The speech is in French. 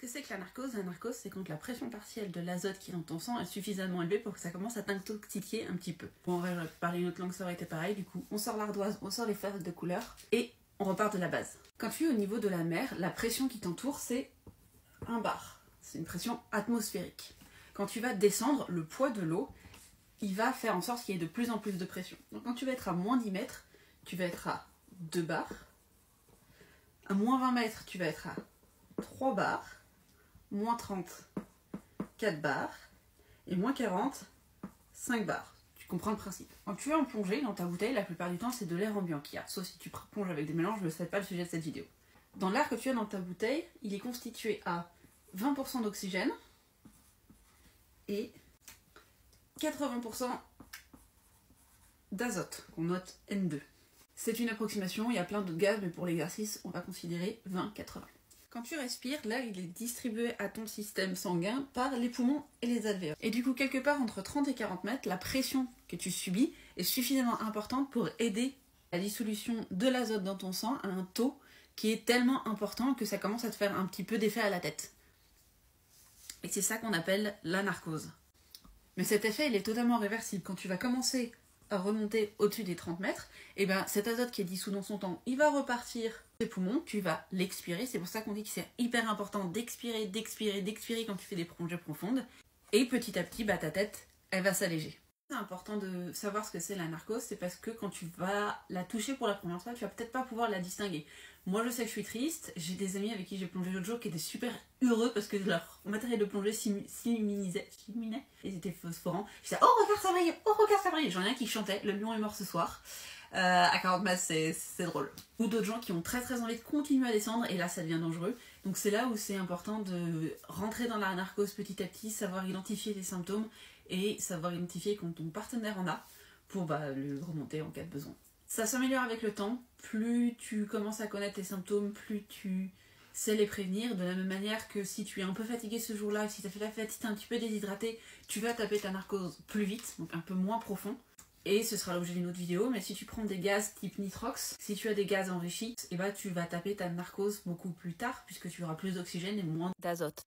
que c'est que la narcose? La narcose, c'est quand la pression partielle de l'azote qui est dans ton sang est suffisamment élevée pour que ça commence à t'intoxiquer un petit peu. Bon, en vrai, j'aurais pu parler une autre langue, ça aurait été pareil. Du coup, on sort l'ardoise, on sort les phases de couleur et on repart de la base. Quand tu es au niveau de la mer, la pression qui t'entoure, c'est 1 bar. C'est une pression atmosphérique. Quand tu vas descendre, le poids de l'eau, il va faire en sorte qu'il y ait de plus en plus de pression. Donc quand tu vas être à moins 10 mètres, tu vas être à 2 bars. À moins 20 mètres, tu vas être à 3 bars. Moins 30, 4 bars. Et moins 40, 5 bars. Tu comprends le principe. Quand tu es en plongée, dans ta bouteille, la plupart du temps, c'est de l'air ambiant qu'il y a. Sauf si tu plonges avec des mélanges, mais ce n'est pas le sujet de cette vidéo. Dans l'air que tu as dans ta bouteille, il est constitué à 20% d'oxygène et 80% d'azote, qu'on note N2. C'est une approximation, il y a plein d'autres gaz, mais pour l'exercice, on va considérer 20-80. Quand tu respires, l'air il est distribué à ton système sanguin par les poumons et les alvéoles. Et du coup, quelque part entre 30 et 40 mètres, la pression que tu subis est suffisamment importante pour aider la dissolution de l'azote dans ton sang à un taux qui est tellement important que ça commence à te faire un petit peu d'effet à la tête. Et c'est ça qu'on appelle la narcose. Mais cet effet, il est totalement réversible. Quand tu vas commencer à remonter au-dessus des 30 mètres, et ben cet azote qui est dissous dans son temps, il va repartir des poumons, tu vas l'expirer. C'est pour ça qu'on dit que c'est hyper important d'expirer quand tu fais des plongées profondes. Et petit à petit, ta tête, elle va s'alléger. C'est important de savoir ce que c'est la narcose, c'est parce que quand tu vas la toucher pour la première fois, tu vas peut-être pas pouvoir la distinguer. Moi je sais que je suis triste, j'ai des amis avec qui j'ai plongé l'autre jour qui étaient super heureux parce que leur matériel de plongée s'illuminait, ils étaient phosphorants. Je disais oh regarde ça brille, oh regarde ça brille. J'en ai un qui chantait, le lion est mort ce soir. À 40 mètres c'est drôle. Ou d'autres gens qui ont très envie de continuer à descendre et là ça devient dangereux. Donc c'est là où c'est important de rentrer dans la narcose petit à petit, savoir identifier les symptômes et savoir identifier quand ton partenaire en a pour le remonter en cas de besoin. Ça s'améliore avec le temps, plus tu commences à connaître tes symptômes, plus tu sais les prévenir, de la même manière que si tu es un peu fatigué ce jour-là, si tu as fait la fête, si tu es un petit peu déshydraté, tu vas taper ta narcose plus vite, donc un peu moins profond. Et ce sera l'objet d'une autre vidéo, mais si tu prends des gaz type nitrox, si tu as des gaz enrichis, tu vas taper ta narcose beaucoup plus tard, puisque tu auras plus d'oxygène et moins d'azote.